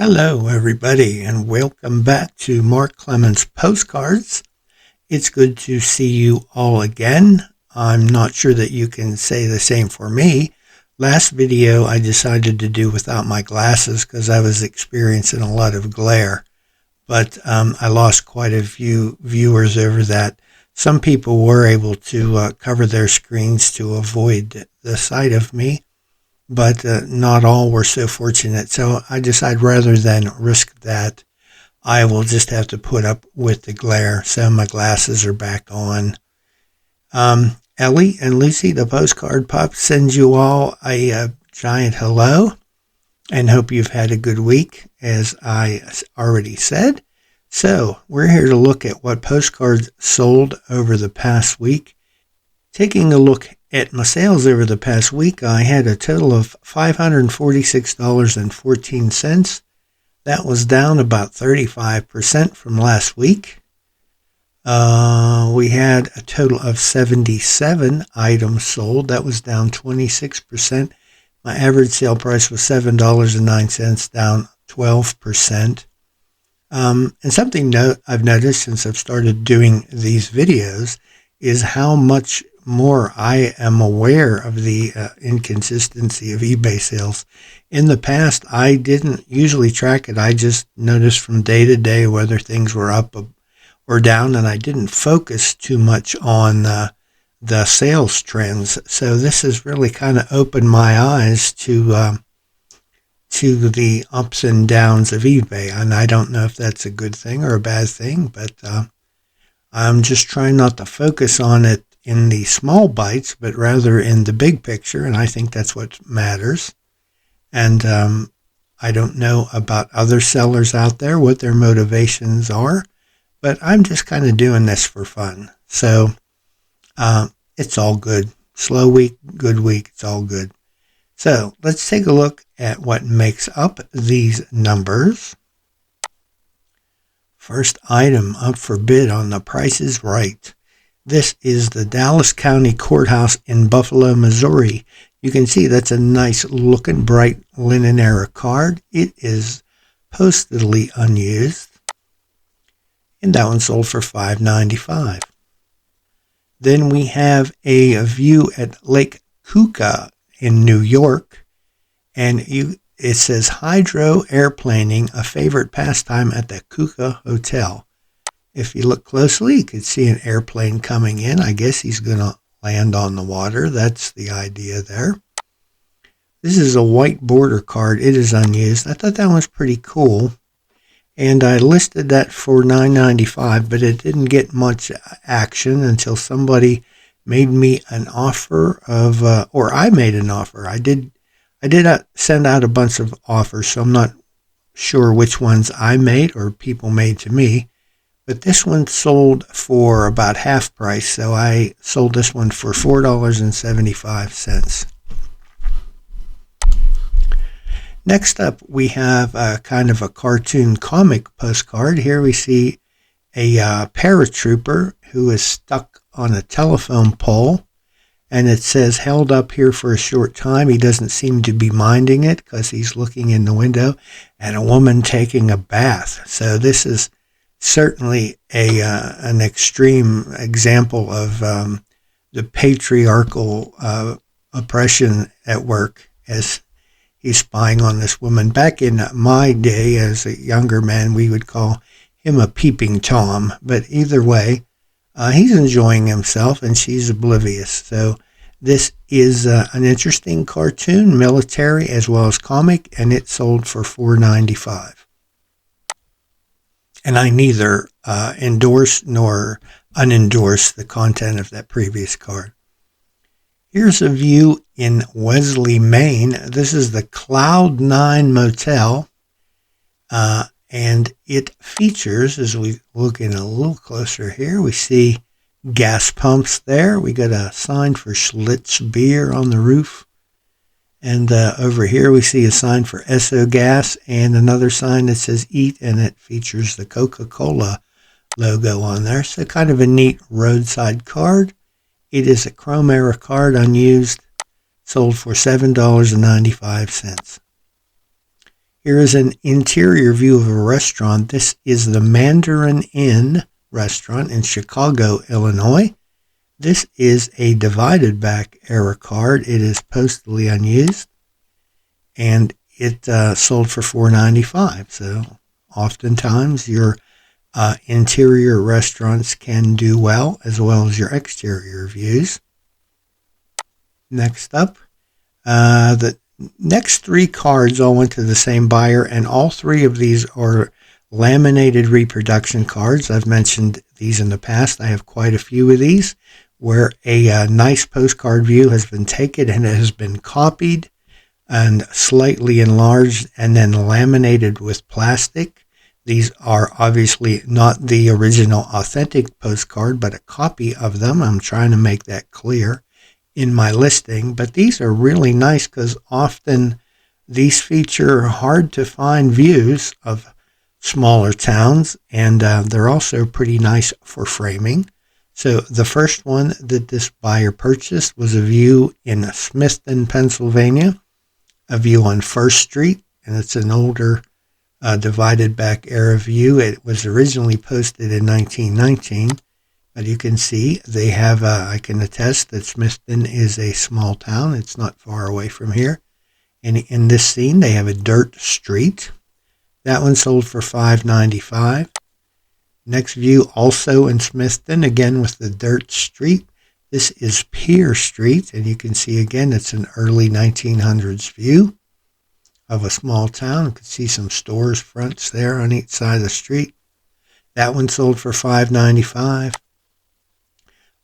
Hello, everybody, and welcome back to Mark Clemens Postcards. It's good to see you all again. I'm not sure that you can say the same for me. Last video I decided to do without my glasses because I was experiencing a lot of glare, but I lost quite a few viewers over that. Some people were able to cover their screens to avoid the sight of me, but not all were so fortunate. So I decided rather than risk that, I will just have to put up with the glare. So my glasses are back on. Ellie and Lucy, the postcard pup, sends you all a giant hello and hope you've had a good week, as I already said. So we're here to look at what postcards sold over the past week. Taking a look at my sales over the past week, I had a total of $546.14. That was down about 35% from last week. We had a total of 77 items sold. That was down 26%. My average sale price was $7.09, down 12%. And something I've noticed since I've started doing these videos is how much more I am aware of the inconsistency of eBay sales. In the past, I didn't usually track it. I just noticed from day to day whether things were up or down, and I didn't focus too much on the sales trends. So this has really kind of opened my eyes to the ups and downs of eBay, and I don't know if that's a good thing or a bad thing, but I'm just trying not to focus on it in the small bites, but rather in the big picture, and I think that's what matters. And I don't know about other sellers out there, what their motivations are, but I'm just kind of doing this for fun. So it's all good. Slow week, good week, it's all good. So let's take a look at what makes up these numbers. First item up for bid on The Price is Right. This is the Dallas County Courthouse in Buffalo, Missouri. You can see that's a nice looking bright linen era card. It is postedly unused. And that one sold for $5.95. Then we have a view at Lake Keuka in New York. And it says hydro airplaning, a favorite pastime at the Keuka Hotel. If you look closely, you can see an airplane coming in. I guess he's going to land on the water. That's the idea there. This is a white border card. It is unused. I thought that was pretty cool. And I listed that for $9.95, but it didn't get much action until somebody made me an offer of, or I made an offer. I did send out a bunch of offers, so I'm not sure which ones I made or people made to me. But this one sold for about half price, so I sold this one for $4.75. Next up, we have a kind of a cartoon comic postcard. Here we see a paratrooper who is stuck on a telephone pole, and it says held up here for a short time. He doesn't seem to be minding it because he's looking in the window, and a woman taking a bath. So this is certainly an extreme example of the patriarchal oppression at work as he's spying on this woman. Back in my day as a younger man, we would call him a peeping Tom. But either way, he's enjoying himself and she's oblivious. So this is an interesting cartoon, military as well as comic, and it sold for $4.95. And I neither endorse nor unendorse the content of that previous card. Here's a view in Wesley, Maine. This is the Cloud 9 Motel, and it features, as we look in a little closer here, we see gas pumps there. We got a sign for Schlitz beer on the roof. And over here we see a sign for Esso Gas and another sign that says Eat, and it features the Coca-Cola logo on there. So kind of a neat roadside card. It is a chrome era card, unused, sold for $7.95. Here is an interior view of a restaurant. This is the Mandarin Inn restaurant in Chicago, Illinois. This is a divided back era card. It is postally unused, and it sold for $4.95. So oftentimes your interior restaurants can do well as your exterior views. Next up, the next three cards all went to the same buyer, and all three of these are laminated reproduction cards. I've mentioned these in the past. I have quite a few of these where a nice postcard view has been taken and it has been copied and slightly enlarged and then laminated with plastic. These are obviously not the original authentic postcard, but a copy of them. I'm trying to make that clear in my listing, but these are really nice because often these feature hard to find views of smaller towns, and they're also pretty nice for framing. So the first one that this buyer purchased was a view in Smithton, Pennsylvania, a view on First Street, and it's an older divided back era view. It was originally posted in 1919, but you can see they have, I can attest that Smithton is a small town. It's not far away from here. And in this scene, they have a dirt street. That one sold for $5.95. Next view, also in Smithton, again with the dirt street. This is Pier Street, and you can see again it's an early 1900s view of a small town. You can see some stores fronts there on each side of the street. That one sold for $5.95.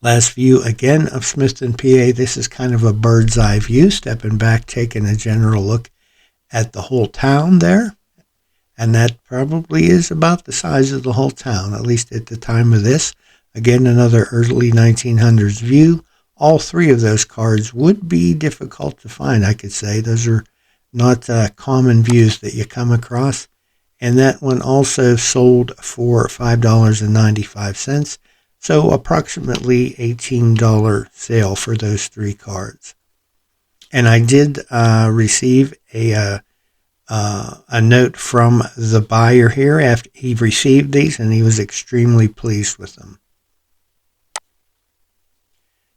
Last view again of Smithton, PA. This is kind of a bird's eye view, stepping back, taking a general look at the whole town there. And that probably is about the size of the whole town, at least at the time of this. Again, another early 1900s view. All three of those cards would be difficult to find, I could say. Those are not common views that you come across. And that one also sold for $5.95. So approximately $18 sale for those three cards. And I did receive a note from the buyer here after he received these, and he was extremely pleased with them.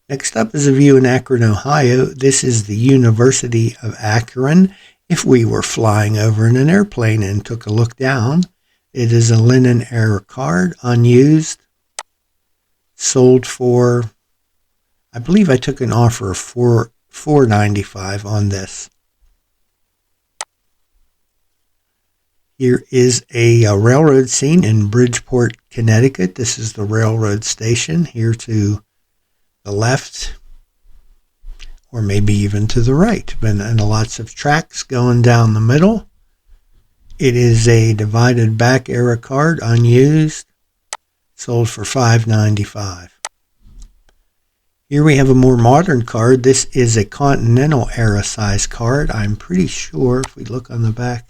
Next up is a view in Akron, Ohio. This is the University of Akron. If we were flying over in an airplane and took a look down, it is a linen era card, unused, sold for, I believe I took an offer of $4.95 on this. Here is a railroad scene in Bridgeport, Connecticut. This is the railroad station here to the left, or maybe even to the right. And lots of tracks going down the middle. It is a divided back era card, unused, sold for $5.95. Here we have a more modern card. This is a Continental era size card. I'm pretty sure if we look on the back,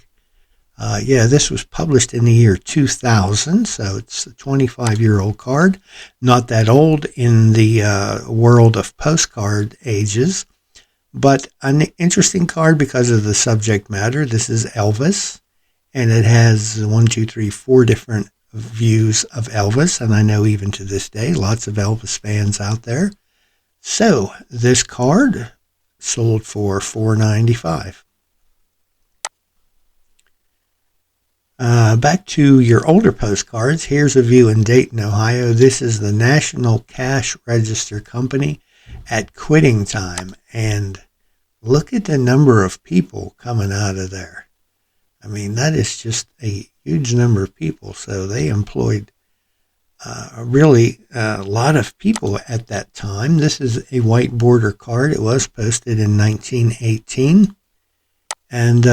this was published in the year 2000, so it's a 25-year-old card. Not that old in the world of postcard ages, but an interesting card because of the subject matter. This is Elvis, and it has 4 different views of Elvis, and I know even to this day, lots of Elvis fans out there. So this card sold for $4.95. Back to your older postcards. Here's a view in Dayton, Ohio. This is the National Cash Register Company at quitting time. And look at the number of people coming out of there. I mean, that is just a huge number of people. So they employed really a lot of people at that time. This is a white border card. It was posted in 1918. And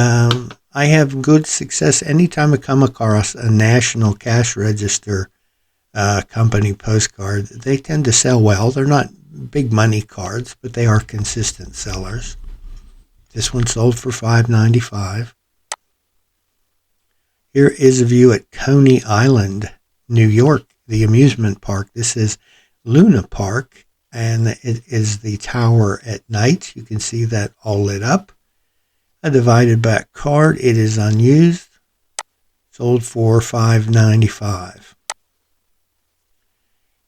I have good success anytime I come across a National Cash Register company postcard. They tend to sell well. They're not big money cards, but they are consistent sellers. This one sold for $5.95. Here is a view at Coney Island, New York, the amusement park. This is Luna Park, and it is the tower at night. You can see that all lit up. A divided back card. It is unused. Sold for $5.95.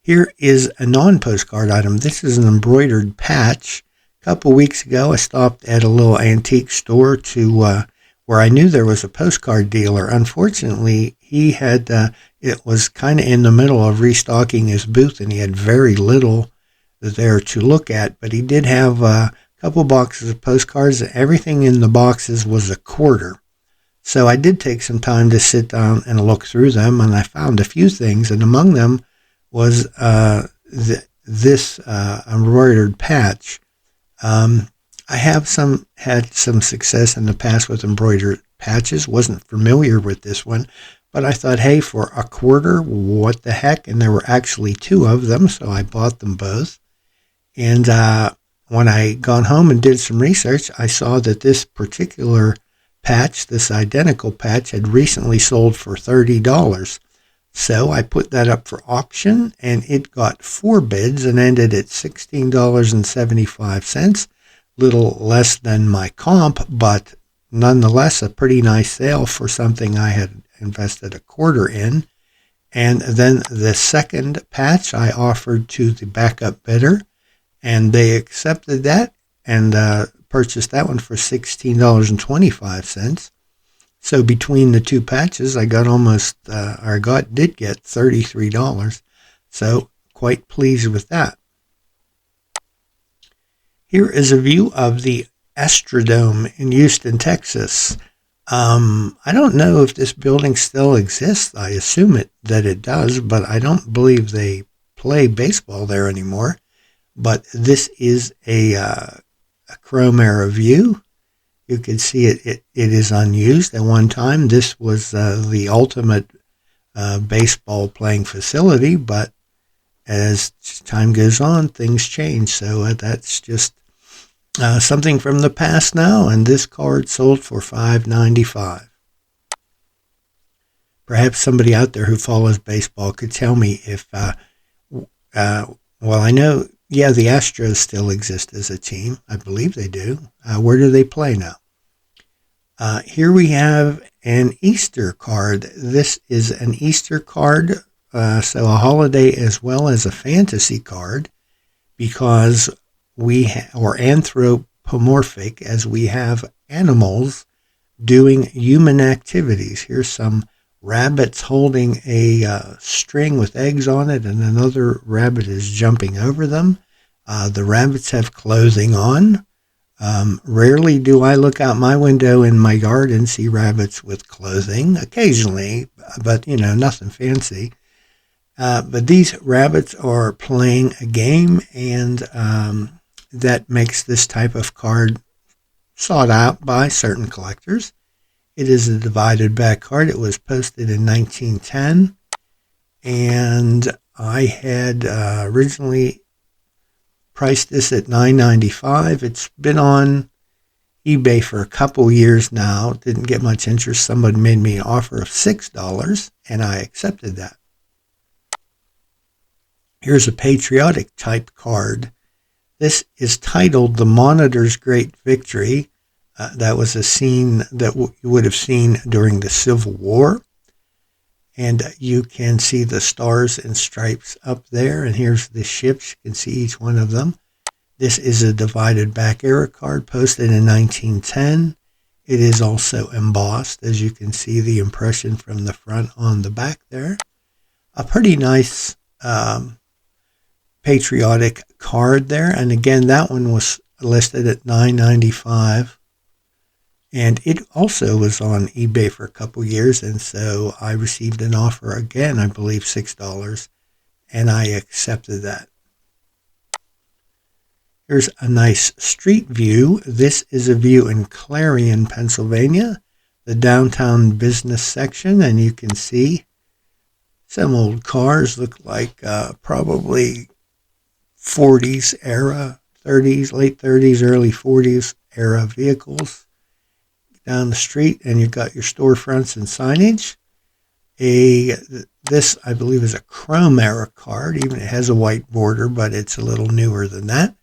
Here is a non-postcard item. This is an embroidered patch. A couple weeks ago, I stopped at a little antique store to where I knew there was a postcard dealer. Unfortunately, he had it was kind of in the middle of restocking his booth, and he had very little there to look at. But he did have a couple boxes of postcards. Everything in the boxes was a quarter. So I did take some time to sit down and look through them, and I found a few things, and among them was this embroidered patch. I have had some success in the past with embroidered patches. Wasn't familiar with this one, but I thought, hey, for a quarter, what the heck? And there were actually two of them, so I bought them both. And when I got home and did some research, I saw that this particular patch, this identical patch, had recently sold for $30. So I put that up for auction, and it got 4 bids and ended at $16.75. Little less than my comp, but nonetheless a pretty nice sale for something I had invested a quarter in. And then the second patch I offered to the backup bidder, and they accepted that and purchased that one for $16.25. So between the two patches, I got did get $33. So quite pleased with that. Here is a view of the Astrodome in Houston, Texas. I don't know if this building still exists. I assume that it does, but I don't believe they play baseball there anymore. But this is a chrome era view. You can see it is unused. At one time, this was the ultimate baseball playing facility, but as time goes on, things change. So that's just something from the past now, and this card sold for $5.95. Perhaps somebody out there who follows baseball could tell me if, well, I know, yeah, the Astros still exist as a team. I believe they do. Where do they play now? Here we have an Easter card. This is an Easter card, so a holiday as well as a fantasy card, because or anthropomorphic, as we have animals doing human activities. Here's some rabbits holding a string with eggs on it, and another rabbit is jumping over them. The rabbits have clothing on. Rarely do I look out my window in my yard and see rabbits with clothing. Occasionally, but nothing fancy. But these rabbits are playing a game, and that makes this type of card sought out by certain collectors. It is a divided back card. It was posted in 1910, and I had originally priced this at $9.95. It's been on eBay for a couple years now. Didn't get much interest. Somebody made me an offer of $6, and I accepted that. Here's a patriotic type card. This is titled The Monitor's Great Victory. That was a scene that you would have seen during the Civil War. And you can see the stars and stripes up there. And here's the ships. You can see each one of them. This is a divided back era card posted in 1910. It is also embossed, as you can see the impression from the front on the back there. A pretty nice patriotic card there. And again, that one was listed at $9.95. And it also was on eBay for a couple years, and so I received an offer again, I believe $6, and I accepted that. Here's a nice street view. This is a view in Clarion, Pennsylvania, the downtown business section, and you can see some old cars, look like probably 40s era, 30s, late 30s, early 40s era vehicles. Down the street, and you've got your storefronts and signage. This, I believe, is a chrome era card. Even it has a white border, but it's a little newer than that.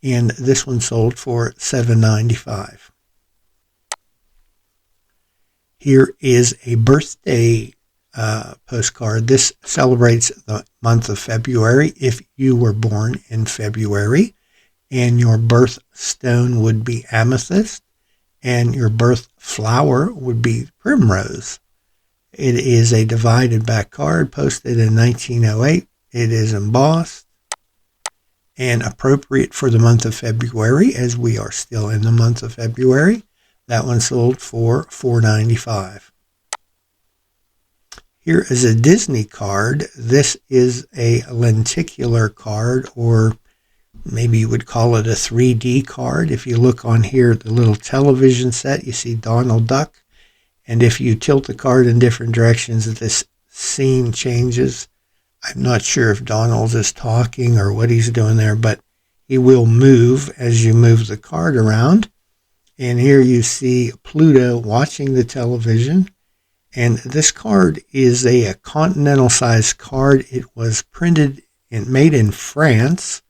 And this one sold for $7.95. Here is a birthday postcard. This celebrates the month of February. If you were born in February, and your birthstone would be amethyst, and your birth flower would be primrose. It is a divided back card posted in 1908. It is embossed and appropriate for the month of February, as we are still in the month of February. That one sold for $4.95. Here is a Disney card. This is a lenticular card, or maybe you would call it a 3D card. If you look on here at the little television set, you see Donald Duck. And if you tilt the card in different directions, this scene changes. I'm not sure if Donald is talking or what he's doing there, but he will move as you move the card around. And here you see Pluto watching the television. And this card is a continental size card. It was printed and made in France.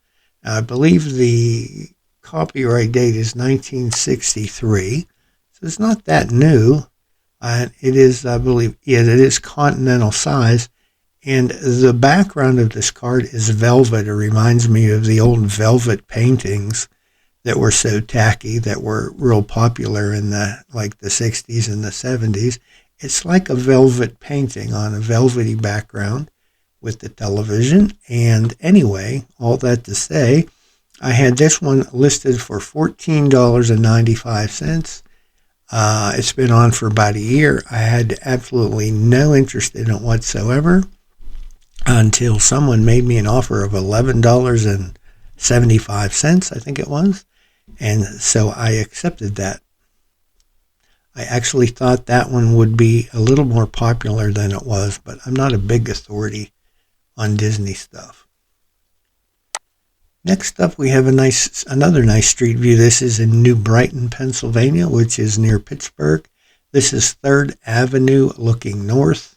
I believe the copyright date is 1963. So it's not that new. It is, I believe, it is continental size. And the background of this card is velvet. It reminds me of the old velvet paintings that were so tacky, that were real popular in the 60s and the 70s. It's like a velvet painting on a velvety background with the television. And anyway, all that to say, I had this one listed for $14.95. It's been on for about a year. I had absolutely no interest in it whatsoever until someone made me an offer of $11.75, I think it was. And so I accepted that. I actually thought that one would be a little more popular than it was, but I'm not a big authority on Disney stuff. Next up, we have another nice street view. This is in New Brighton, Pennsylvania, which is near Pittsburgh. This is 3rd Avenue looking north.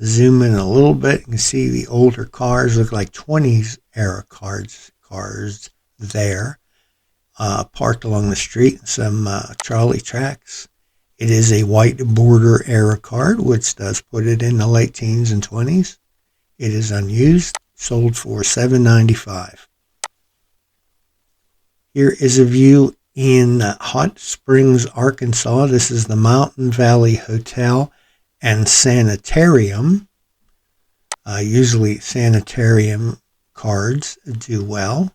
Zoom in a little bit. You can see the older cars, look like 20s era cars there, parked along the street. Some trolley tracks. It is a white border era card, which does put it in the late teens and 20s. It is unused, sold for $7.95. Here is a view in Hot Springs, Arkansas. This is the Mountain Valley Hotel and Sanitarium. Usually sanitarium cards do well.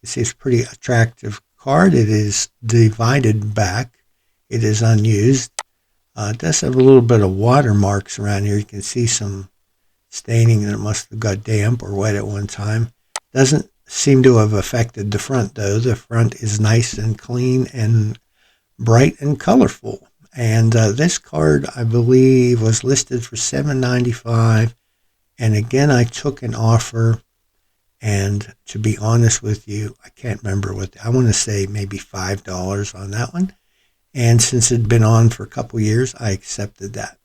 You see, it's a pretty attractive card. It is divided back. It is unused. It does have a little bit of watermarks around here. You can see some staining that must have got damp or wet at one time. Doesn't seem to have affected the front, though. The front is nice and clean and bright and colorful. And this card, I believe, was listed for $7.95. And again, I took an offer. And to be honest with you, I can't remember I want to say maybe $5 on that one. And since it had been on for a couple years, I accepted that.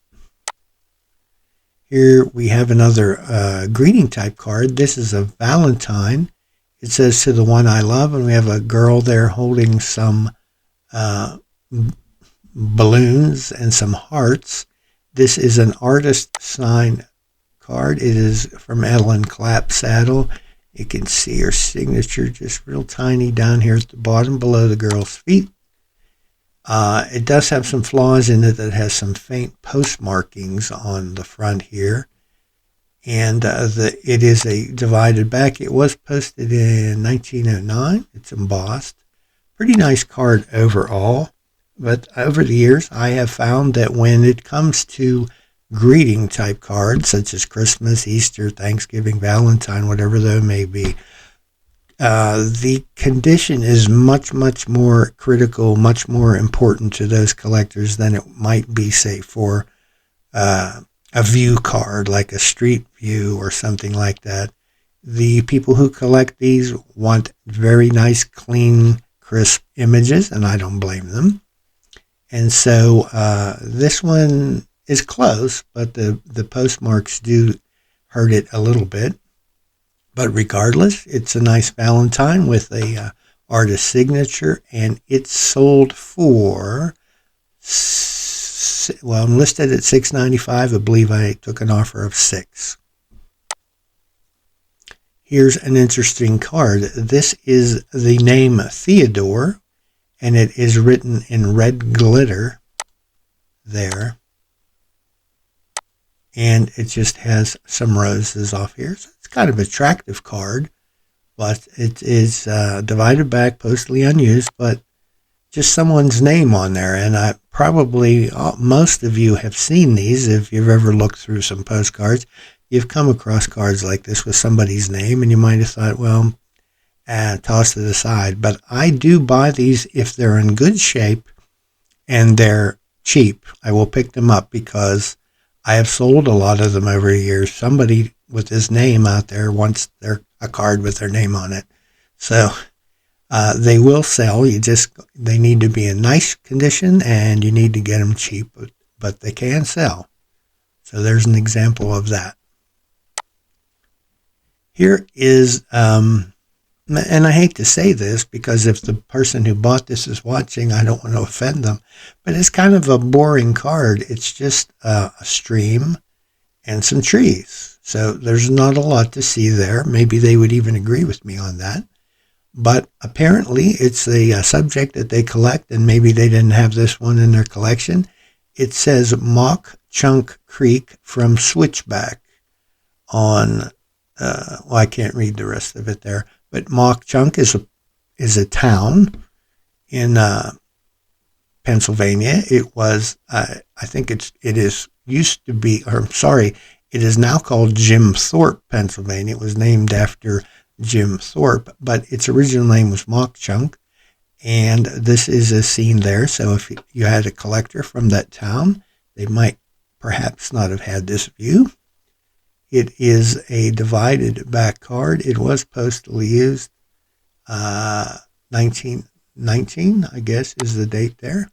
Here we have another greeting type card. This is a Valentine. It says, "To the one I love," and we have a girl there holding some balloons and some hearts. This is an artist sign card. It is from Ellen Clapp Saddle. You can see her signature just real tiny down here at the bottom below the girl's feet. It does have some flaws in it that has some faint postmarkings on the front here. And it is a divided back. It was posted in 1909. It's embossed. Pretty nice card overall. But over the years, I have found that when it comes to greeting type cards, such as Christmas, Easter, Thanksgiving, Valentine, whatever they may be, the condition is much, much more critical, much more important to those collectors than it might be, say, for a view card, like a street view or something like that. The people who collect these want very nice, clean, crisp images, and I don't blame them. And so this one is close, but the postmarks do hurt it a little bit. But regardless, it's a nice Valentine with a artist signature, and it's sold for $6 I'm listed at $6.95. I believe I took an offer of $6. Here's an interesting card. This is the name Theodore, and it is written in red glitter there. And it just has some roses off here. So it's kind of an attractive card, but it is divided back, postally unused, but just someone's name on there. And I probably, most of you have seen these. If you've ever looked through some postcards, you've come across cards like this with somebody's name, and you might have thought, well, toss it aside. But I do buy these if they're in good shape and they're cheap. I will pick them up because I have sold a lot of them over the years. Somebody with his name out there wants a card with their name on it. So they will sell. They need to be in nice condition, and you need to get them cheap, but they can sell. So there's an example of that. Here is, and I hate to say this because if the person who bought this is watching, I don't want to offend them, but it's kind of a boring card. It's just a stream and some trees. So there's not a lot to see there. Maybe they would even agree with me on that. But apparently it's a subject that they collect, and maybe they didn't have this one in their collection. It says Mock Chunk Creek from Switchback on, I can't read the rest of it there. But Mock Chunk is a town in Pennsylvania. It was, I think it is now called Jim Thorpe, Pennsylvania. It was named after Jim Thorpe, but its original name was Mock Chunk, and this is a scene there. So if you had a collector from that town, they might perhaps not have had this view. It is a divided back card. It was postally used. 1919, I guess, is the date there.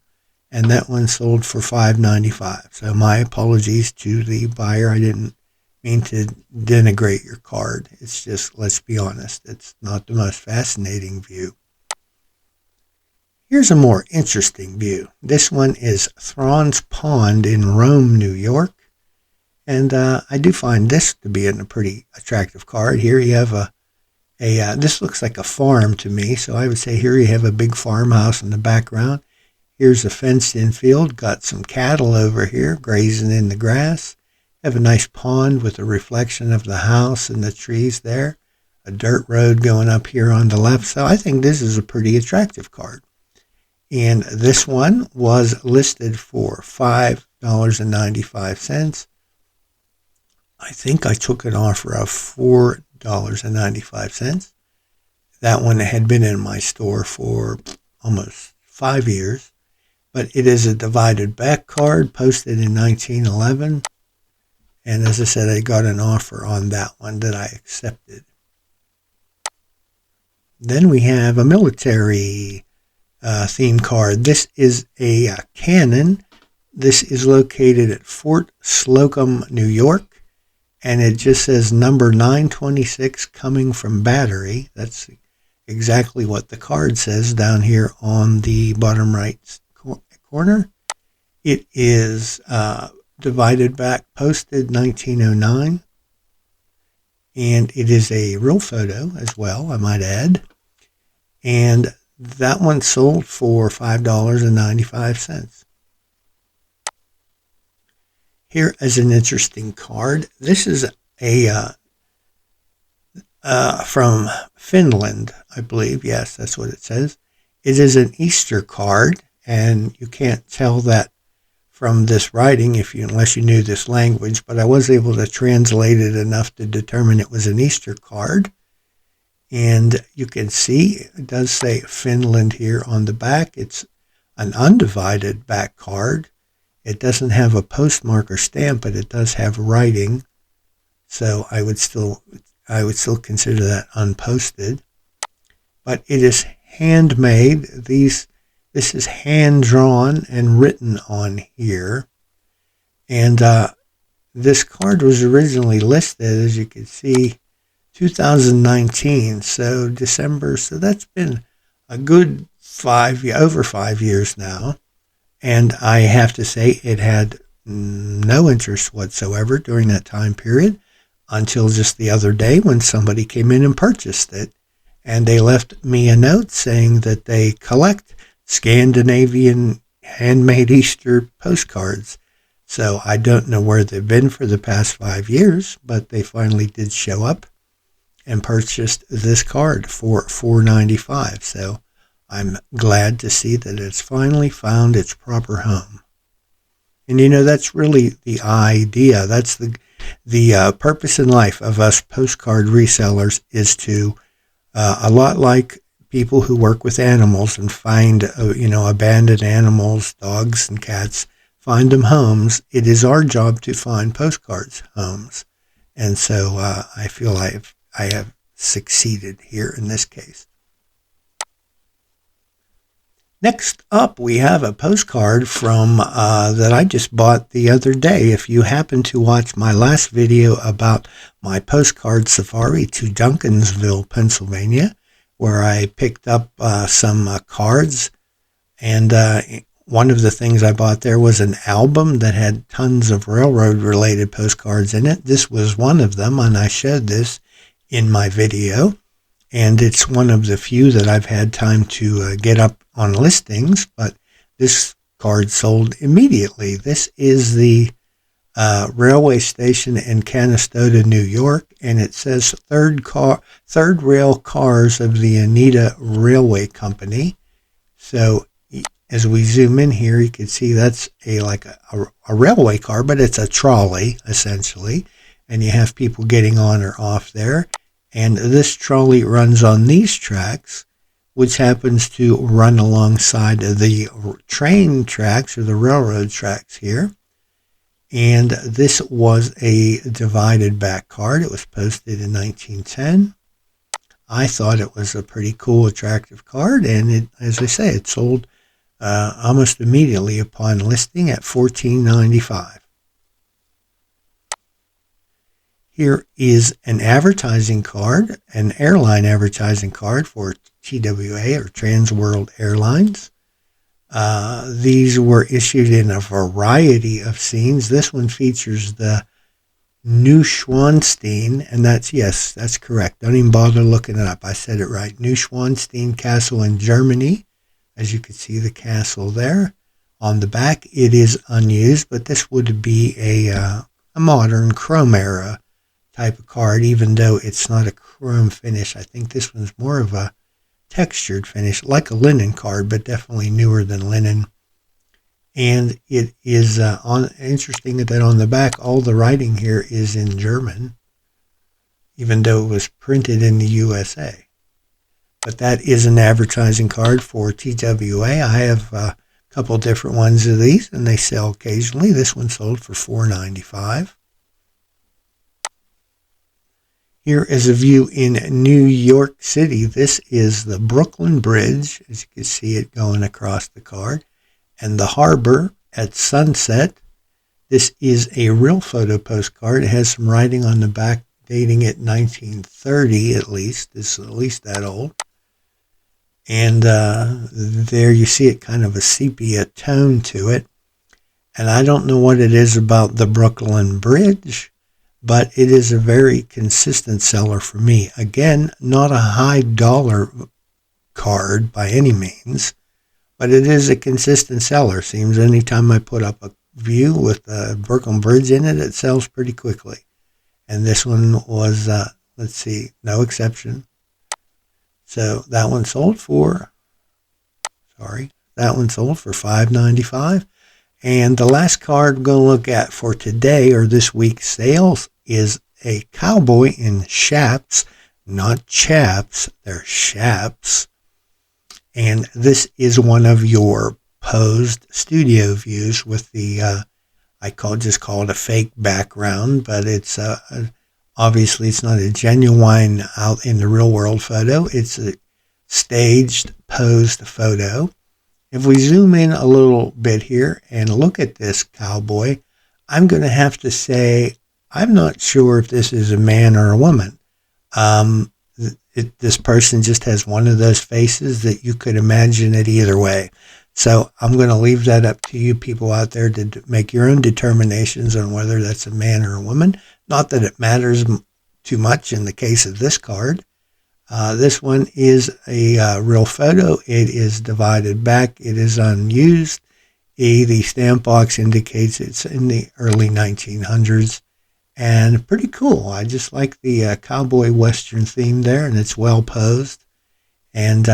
And that one sold for $5.95. So my apologies to the buyer. I didn't mean to denigrate your card. It's just, let's be honest, it's not the most fascinating view. Here's a more interesting view. This one is Thron's Pond in Rome, New York. And I do find this to be a pretty attractive card. Here you have this looks like a farm to me, so I would say here you have a big farmhouse in the background. Here's a fenced-in field, got some cattle over here grazing in the grass. Have a nice pond with a reflection of the house and the trees there. A dirt road going up here on the left, so I think this is a pretty attractive card. And this one was listed for $5.95. I think I took an offer of $4.95. That one had been in my store for almost 5 years, but it is a divided back card posted in 1911. And as I said, I got an offer on that one that I accepted. Then we have a military theme card. This is a cannon. This is located at Fort Slocum, New York. And it just says number 926 coming from battery. That's exactly what the card says down here on the bottom right corner. It is divided back, posted 1909. And it is a real photo as well, I might add. And that one sold for $5.95. Here is an interesting card. This is from Finland, I believe. Yes, that's what it says. It is an Easter card, and you can't tell that from this writing unless you knew this language, but I was able to translate it enough to determine it was an Easter card. And you can see it does say Finland here on the back. It's an undivided back card. It doesn't have a postmark or stamp, but it does have writing. So I would still consider that unposted. But it is handmade. This is hand drawn and written on here. And this card was originally listed, as you can see, 2019. So December. So that's been a good over 5 years now. And I have to say it had no interest whatsoever during that time period until just the other day when somebody came in and purchased it. And they left me a note saying that they collect Scandinavian handmade Easter postcards. So I don't know where they've been for the past 5 years, but they finally did show up and purchased this card for $4.95. So I'm glad to see that it's finally found its proper home. And that's really the idea. That's the purpose in life of us postcard resellers, is to, a lot like people who work with animals and find, abandoned animals, dogs and cats, find them homes. It is our job to find postcards homes. And so I feel I have succeeded here in this case. Next up, we have a postcard from that I just bought the other day. If you happen to watch my last video about my postcard safari to Duncansville, Pennsylvania, where I picked up some cards, and one of the things I bought there was an album that had tons of railroad-related postcards in it. This was one of them, and I showed this in my video. And it's one of the few that I've had time to get up on listings, but this card sold immediately. This is the railway station in Canastota, New York, and it says third rail cars of the Oneida Railway Company. So as we zoom in here, you can see that's a railway car, but it's a trolley essentially, and you have people getting on or off there. And this trolley runs on these tracks, which happens to run alongside the train tracks or the railroad tracks here. And this was a divided back card. It was posted in 1910. I thought it was a pretty cool, attractive card, and it, as I say, it sold almost immediately upon listing at $14.95. Here is an advertising card, an airline advertising card for TWA or Trans World Airlines. These were issued in a variety of scenes. This one features the Neuschwanstein, and that's correct. Don't even bother looking it up. I said it right. Neuschwanstein Castle in Germany. As you can see, the castle there. On the back, it is unused, but this would be a modern chrome era type of card, even though it's not a chrome finish. I think this one's more of a textured finish, like a linen card, but definitely newer than linen. And it is interesting that on the back, all the writing here is in German, even though it was printed in the USA. But that is an advertising card for TWA. I have a couple different ones of these, and they sell occasionally. This one sold for $4.95. Here is a view in New York City. This is the Brooklyn Bridge, as you can see it going across the card, and the harbor at sunset. This is a real photo postcard. It has some writing on the back dating it 1930 at least. It's at least that old. And there you see it, kind of a sepia tone to it. And I don't know what it is about the Brooklyn Bridge, but it is a very consistent seller for me. Again, not a high dollar card by any means, but it is a consistent seller. Seems anytime I put up a view with the Brooklyn Bridge in it, it sells pretty quickly. And this one was, let's see, no exception. So that one sold for $5.95. And the last card we're going to look at for today or this week's sales is a cowboy in chaps, not chaps, they're chaps. And this is one of your posed studio views with the, just call it a fake background, but it's obviously it's not a genuine out in the real world photo. It's a staged, posed photo. If we zoom in a little bit here and look at this cowboy, I'm going to have to say I'm not sure if this is a man or a woman. This person just has one of those faces that you could imagine it either way. So I'm going to leave that up to you people out there to make your own determinations on whether that's a man or a woman. Not that it matters too much in the case of this card. This one is a real photo. It is divided back. It is unused. The stamp box indicates it's in the early 1900s. And pretty cool. I just like the cowboy western theme there, and it's well posed. And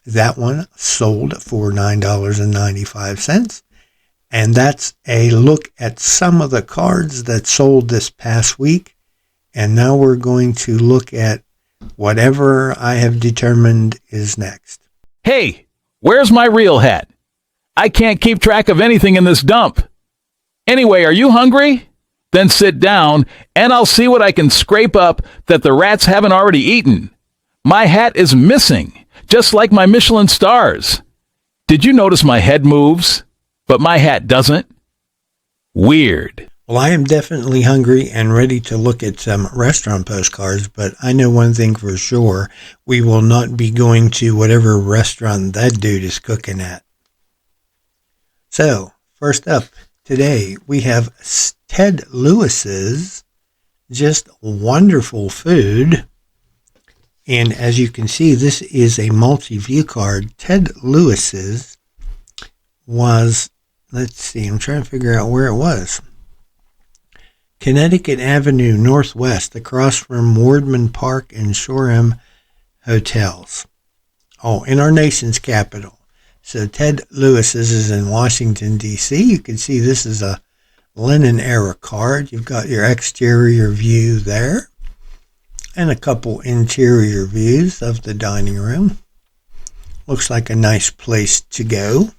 that one sold for $9.95. And that's a look at some of the cards that sold this past week. And now we're going to look at whatever I have determined is next. Hey, where's my real hat? I can't keep track of anything in this dump. Anyway, are you hungry? Then sit down, and I'll see what I can scrape up that the rats haven't already eaten. My hat is missing, just like my Michelin stars. Did you notice my head moves, but my hat doesn't? Weird. Well, I am definitely hungry and ready to look at some restaurant postcards, but I know one thing for sure. We will not be going to whatever restaurant that dude is cooking at. So, first up today, we have Ted Lewis's Just Wonderful Food. And as you can see, this is a multi-view card. Ted Lewis's was, let's see, I'm trying to figure out where it was. Connecticut Avenue Northwest, across from Wardman Park and Shoreham Hotels. Oh, in our nation's capital. So Ted Lewis's is in Washington, D.C. You can see this is a linen era card. You've got your exterior view there and a couple interior views of the dining room. Looks like a nice place to go.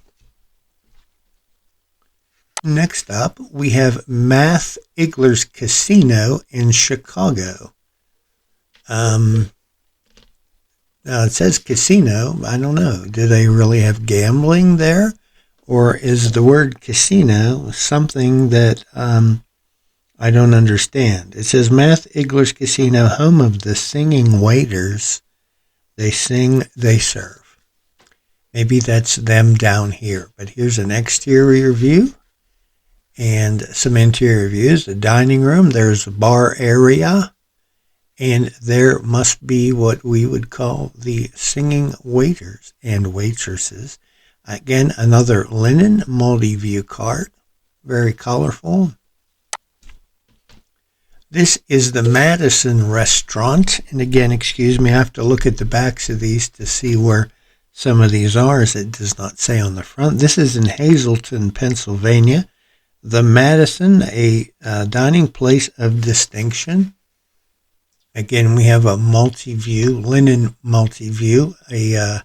Next up, we have Math Igler's Casino in Chicago. Now it says casino. I don't know. Do they really have gambling there? Or is the word casino something that I don't understand? It says Math Igler's Casino, home of the singing waiters. They sing, they serve. Maybe that's them down here. But here's an exterior view and some interior views. The dining room, there's a bar area, and there must be what we would call the singing waiters and waitresses. Again, another linen multi-view card, very colorful. This is the Madison Restaurant, and again, excuse me, I have to look at the backs of these to see where some of these are, as it does not say on the front. This is in Hazleton, Pennsylvania. The Madison, a dining place of distinction. Again, we have a multi-view, linen multi-view, a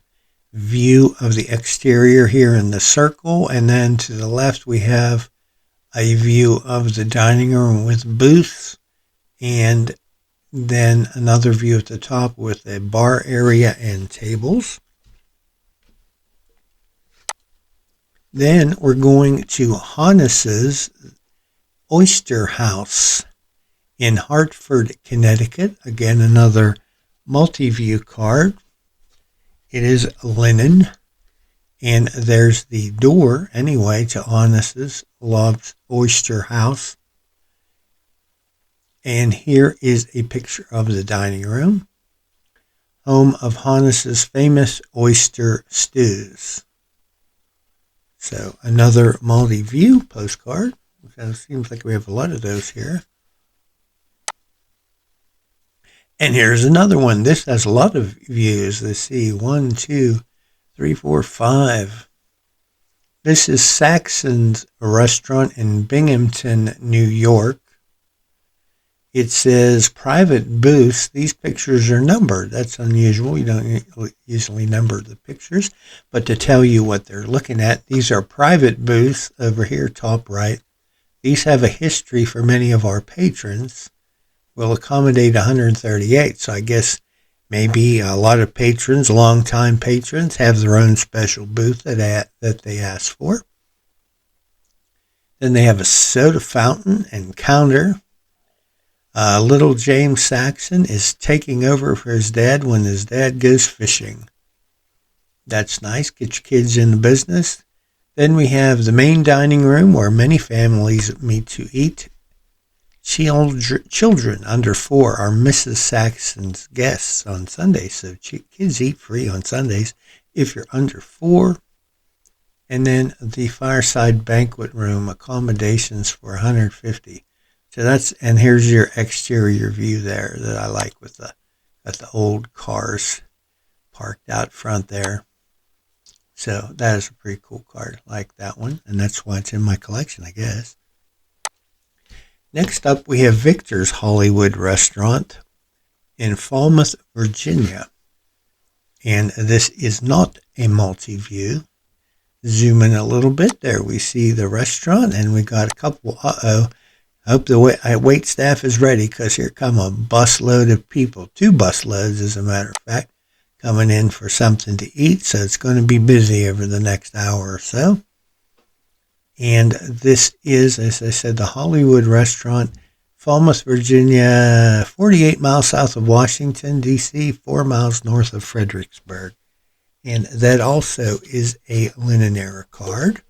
view of the exterior here in the circle, and then to the left we have a view of the dining room with booths, and then another view at the top with a bar area and tables. Then we're going to Hannes's Oyster House in Hartford, Connecticut. Again, another multi-view card. It is linen, and there's the door, anyway, to Hannes's Oyster House. And here is a picture of the dining room, home of Hannes's famous oyster stews. So another multi-view postcard. It seems like we have a lot of those here. And here's another one. This has a lot of views. Let's see. 1, 2, 3, 4, 5. This is Saxon's restaurant in Binghamton, New York. It says private booths. These pictures are numbered. That's unusual. You don't usually number the pictures. But to tell you what they're looking at, these are private booths over here, top right. These have a history for many of our patrons. Will accommodate 138. So I guess maybe a lot of patrons, longtime patrons, have their own special booth that they ask for. Then they have a soda fountain and counter. Little James Saxon is taking over for his dad when his dad goes fishing. That's nice. Get your kids in the business. Then we have the main dining room where many families meet to eat. Children under 4 are Mrs. Saxon's guests on Sundays, so kids eat free on Sundays if you're under 4. And then the fireside banquet room, accommodations for 150. So and here's your exterior view there that I like with the old cars parked out front there. So that is a pretty cool card. I like that one, and that's why it's in my collection, I guess. Next up, we have Victor's Hollywood Restaurant in Falmouth, Virginia. And this is not a multi-view. Zoom in a little bit. There we see the restaurant, and we got a couple. I hope the wait staff is ready, because here come a busload of people. 2 busloads, as a matter of fact, coming in for something to eat. So it's going to be busy over the next hour or so. And this is, as I said, the Hollywood Restaurant, Falmouth, Virginia, 48 miles south of Washington, D.C., 4 miles north of Fredericksburg. And that also is a linen era card.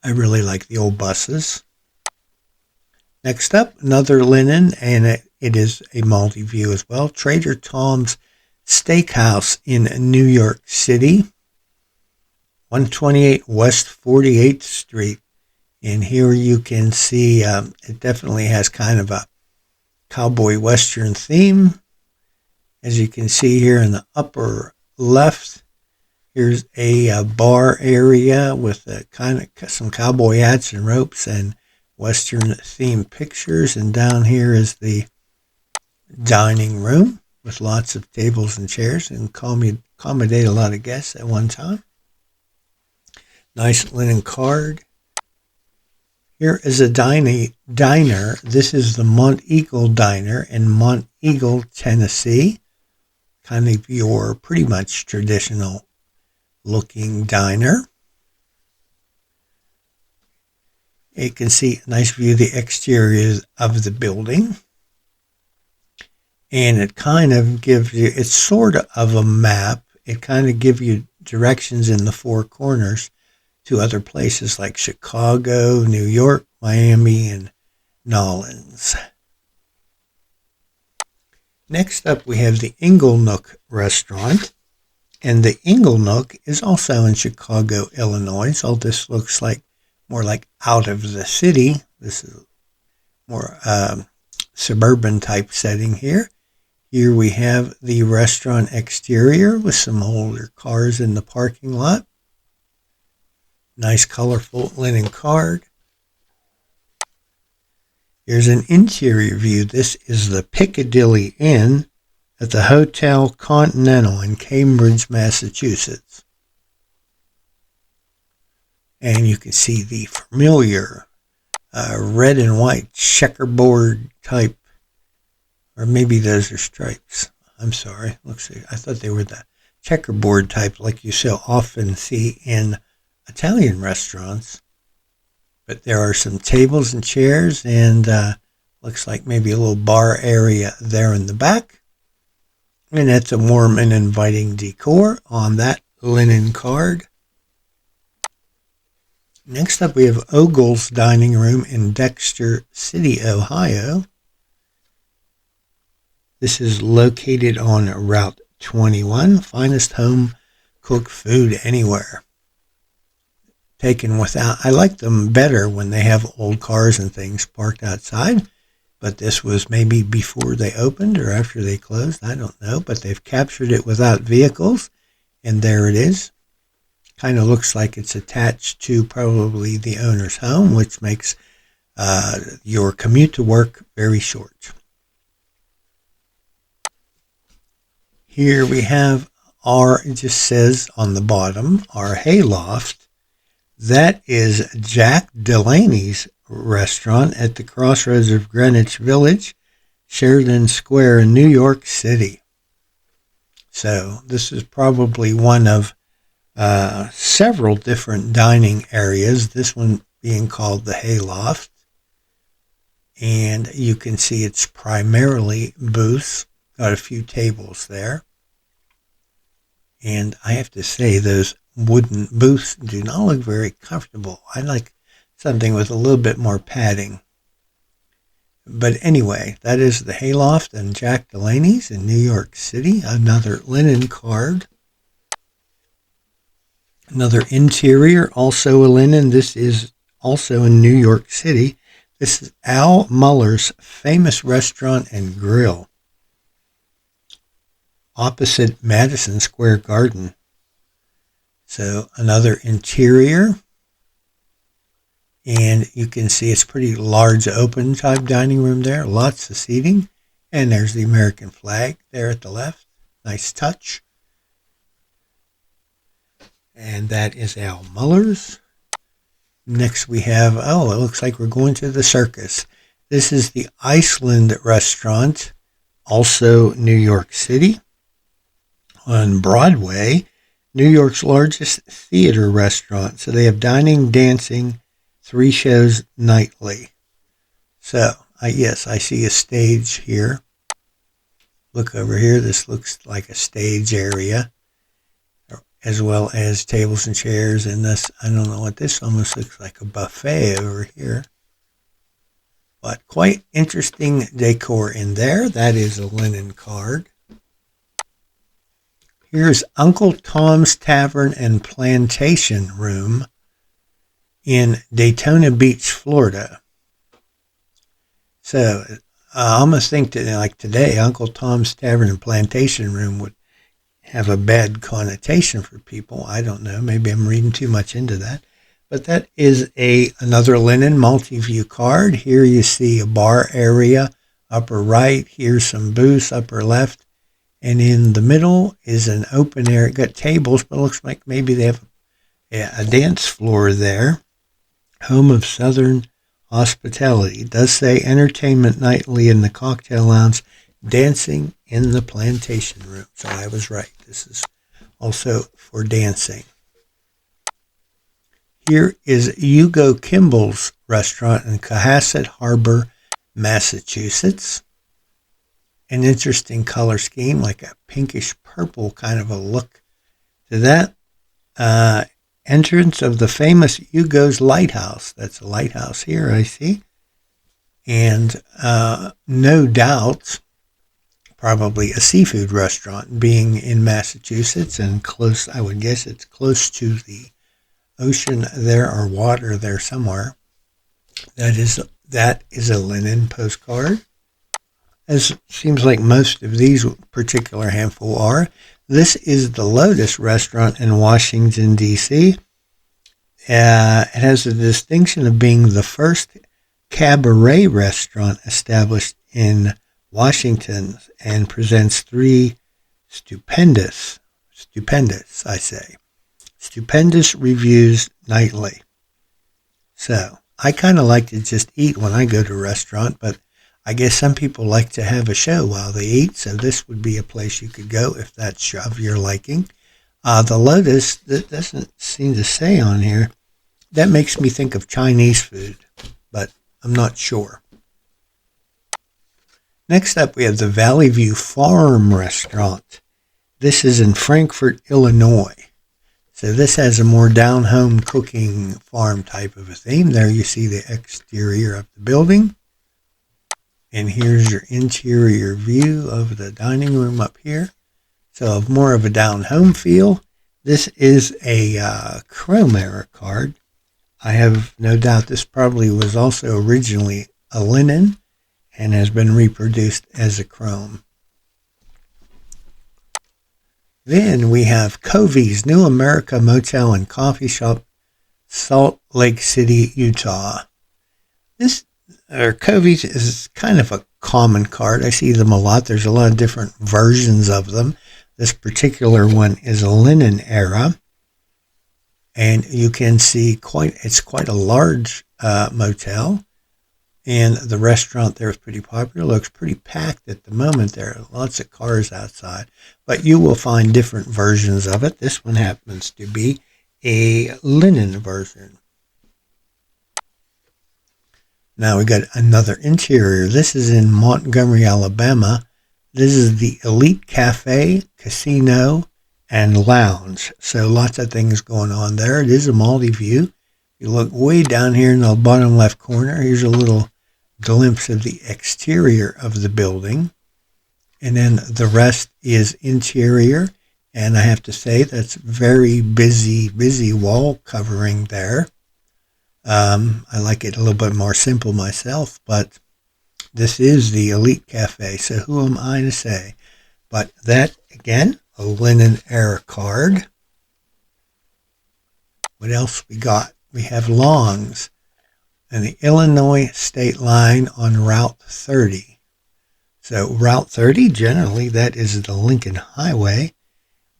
I really like the old buses. Next up, another linen, and it is a multi-view as well. Trader Tom's Steakhouse in New York City, 128 West 48th Street. And here you can see it definitely has kind of a cowboy western theme. As you can see here in the upper left, here's a bar area with some cowboy hats and ropes and western themed pictures. And down here is the dining room with lots of tables and chairs and accommodate a lot of guests at one time. Nice linen card. Here is a diner. This is the Mont Eagle Diner in Mont Eagle, Tennessee. Kind of your pretty much traditional looking diner. You can see a nice view of the exterior of the building. And it kind of gives you, it's sort of a map. It kind of gives you directions in the 4 corners to other places like Chicago, New York, Miami, and Nolens. Next up, we have the Inglenook Restaurant. And the Inglenook is also in Chicago, Illinois. So this looks like more like out of the city. This is more suburban type setting here. Here we have the restaurant exterior with some older cars in the parking lot. Nice colorful linen card. Here's an interior view. This is the Piccadilly Inn at the Hotel Continental in Cambridge, Massachusetts. And you can see the familiar red and white checkerboard type, or maybe those are stripes. I'm sorry. I thought they were the checkerboard type like you so often see in Italian restaurants. But there are some tables and chairs, and looks like maybe a little bar area there in the back. And that's a warm and inviting decor on that linen card. Next up, we have Ogle's Dining Room in Dexter City, Ohio. This is located on Route 21. Finest home cooked food anywhere. Taken without, I like them better when they have old cars and things parked outside, but this was maybe before they opened or after they closed, I don't know, but they've captured it without vehicles, and there it is. Kind of looks like it's attached to probably the owner's home, which makes your commute to work very short. Here we have it just says on the bottom, our hayloft. That is Jack Delaney's restaurant at the crossroads of Greenwich Village, Sheridan Square in New York City. So this is probably one of several different dining areas, this one being called the Hayloft. And you can see it's primarily booths, got a few tables there. And I have to say, those wooden booths do not look very comfortable. I like something with a little bit more padding. But anyway, that is the Hayloft and Jack Delaney's in New York City. Another linen card. Another interior, also a linen. This is also in New York City. This is Al Muller's Famous Restaurant and Grill, opposite Madison Square Garden. So another interior. And you can see it's pretty large open type dining room there. Lots of seating. And there's the American flag there at the left. Nice touch. And that is Al Muller's. Next we have, it looks like we're going to the circus. This is the Iceland restaurant, also New York City, on Broadway, New York's largest theater restaurant. So they have dining, dancing, 3 shows nightly. So, yes, I see a stage here. Look over here. This looks like a stage area, as well as tables and chairs. And this, I don't know what this almost looks like, a buffet over here. But quite interesting decor in there. That is a linen card. Here's Uncle Tom's Tavern and Plantation Room in Daytona Beach, Florida. So I almost think that, like today, Uncle Tom's Tavern and Plantation Room would have a bad connotation for people. I don't know. Maybe I'm reading too much into that. But that is another linen multi-view card. Here you see a bar area, upper right. Here's some booths, upper left. And in the middle is an open area. Got tables, but it looks like maybe they have a dance floor there. Home of Southern Hospitality. It does say entertainment nightly in the cocktail lounge, dancing in the plantation room. So I was right. This is also for dancing. Here is Hugo Kimball's restaurant in Cohasset Harbor, Massachusetts. An interesting color scheme, like a pinkish purple kind of a look to that. Entrance of the famous Hugo's Lighthouse. That's a lighthouse here, I see. And no doubt, probably a seafood restaurant, being in Massachusetts and close, I would guess it's close to the ocean there or water there somewhere. That is a linen postcard. As seems like most of these particular handful are. This is the Lotus restaurant in Washington, D.C. It has the distinction of being the first cabaret restaurant established in Washington and presents 3 stupendous reviews nightly. So, I kind of like to just eat when I go to a restaurant, but I guess some people like to have a show while they eat, so this would be a place you could go if that's of your liking. The Lotus, that doesn't seem to say on here. That makes me think of Chinese food, but I'm not sure. Next up, we have the Valley View Farm Restaurant. This is in Frankfort, Illinois. So this has a more down-home cooking farm type of a theme. There you see the exterior of the building. And here's your interior view of the dining room up here. So more of a down-home feel. This is a chrome era card. I have no doubt this probably was also originally a linen and has been reproduced as a chrome. Then we have Covey's New America Motel and Coffee Shop, Salt Lake City, Utah. Covey's is kind of a common card. I see them a lot. There's a lot of different versions of them. This particular one is a linen era. And you can see it's quite a large motel. And the restaurant there is pretty popular. Looks pretty packed at the moment. There are lots of cars outside. But you will find different versions of it. This one happens to be a linen version. Now we got another interior. This is in Montgomery, Alabama. This is the Elite Cafe, Casino, and lounge. So lots of things going on there. It is a multi-view. You look way down here in the bottom left corner. Here's a little glimpse of the exterior of the building. And then the rest is interior. And I have to say that's very busy wall covering there. I like it a little bit more simple myself, but this is the Elite Cafe, so who am I to say? But that, again, a linen era card. What else we got? We have Longs and the Illinois state line on Route 30. So Route 30, generally, that is the Lincoln Highway.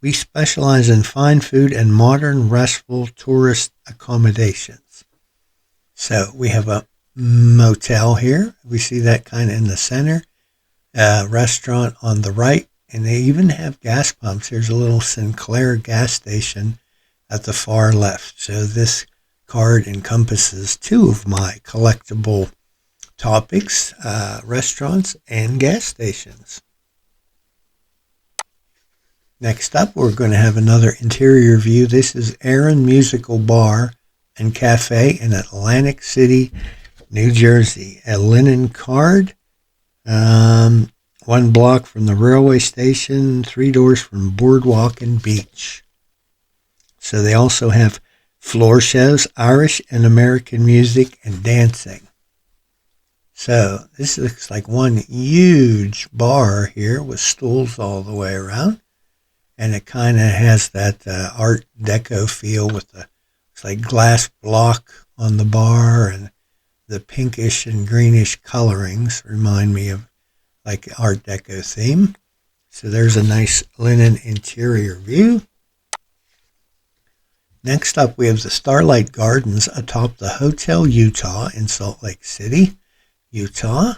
We specialize in fine food and modern, restful tourist accommodations. So we have a motel here. We see that kind of in the center. Restaurant on the right. And they even have gas pumps. Here's a little Sinclair gas station at the far left. So this card encompasses two of my collectible topics, restaurants and gas stations. Next up, we're going to have another interior view. This is Aaron Musical Bar and Cafe in Atlantic City, New Jersey. A linen card, 1 block from the railway station, 3 doors from Boardwalk and Beach. So they also have floor shows, Irish and American music, and dancing. So this looks like one huge bar here with stools all the way around. And it kind of has that Art Deco feel with the it's like glass block on the bar, and the pinkish and greenish colorings remind me of like Art Deco theme. So there's a nice linen interior view. Next up, we have the Starlight Gardens atop the Hotel Utah in Salt Lake City, Utah.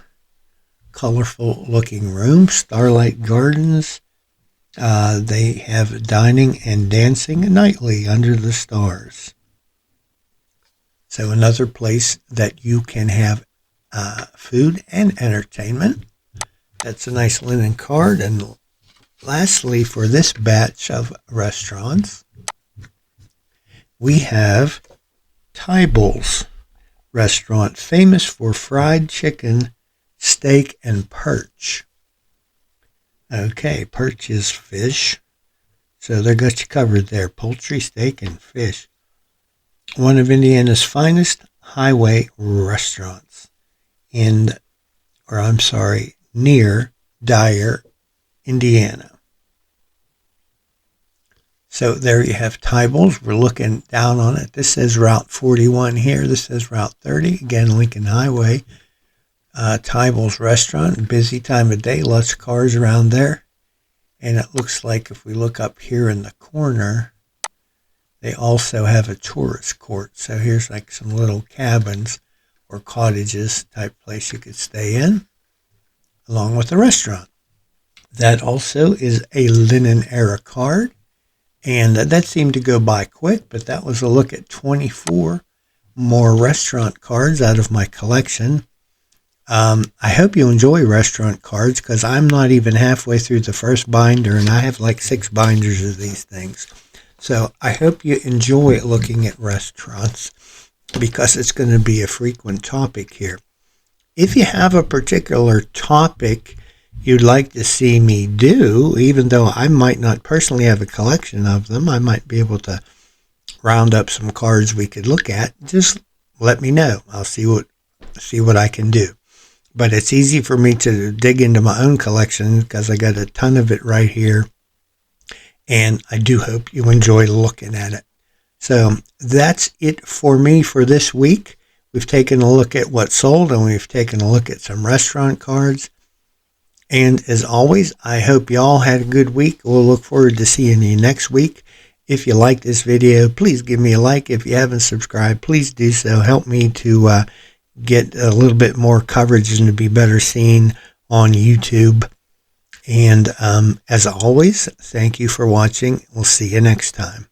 Colorful looking room, Starlight Gardens. They have dining and dancing nightly under the stars. So another place that you can have food and entertainment. That's a nice linen card. And lastly, for this batch of restaurants, we have Tyball's Restaurant, famous for fried chicken, steak, and perch. Okay, perch is fish. So they got you covered there. Poultry, steak, and fish. One of Indiana's finest highway restaurants near Dyer, Indiana. So there you have Tyball's. We're looking down on it. This says Route 41 here. This says Route 30. Again, Lincoln Highway. Tyball's Restaurant. Busy time of day. Lots of cars around there. And it looks like if we look up here in the corner, they also have a tourist court. So here's like some little cabins or cottages type place you could stay in, along with the restaurant. That also is a linen era card. And that seemed to go by quick, but that was a look at 24 more restaurant cards out of my collection. I hope you enjoy restaurant cards, because I'm not even halfway through the first binder, and I have like 6 binders of these things. So I hope you enjoy looking at restaurants, because it's going to be a frequent topic here. If you have a particular topic you'd like to see me do, even though I might not personally have a collection of them, I might be able to round up some cards we could look at. Just let me know. I'll see what I can do. But it's easy for me to dig into my own collection because I got a ton of it right here. And I do hope you enjoy looking at it. So that's it for me for this week. We've taken a look at what sold, and we've taken a look at some restaurant cards. And as always, I hope y'all had a good week. We'll look forward to seeing you next week. If you like this video, please give me a like. If you haven't subscribed, please do so. Help me to get a little bit more coverage and to be better seen on YouTube. And as always, thank you for watching. We'll see you next time.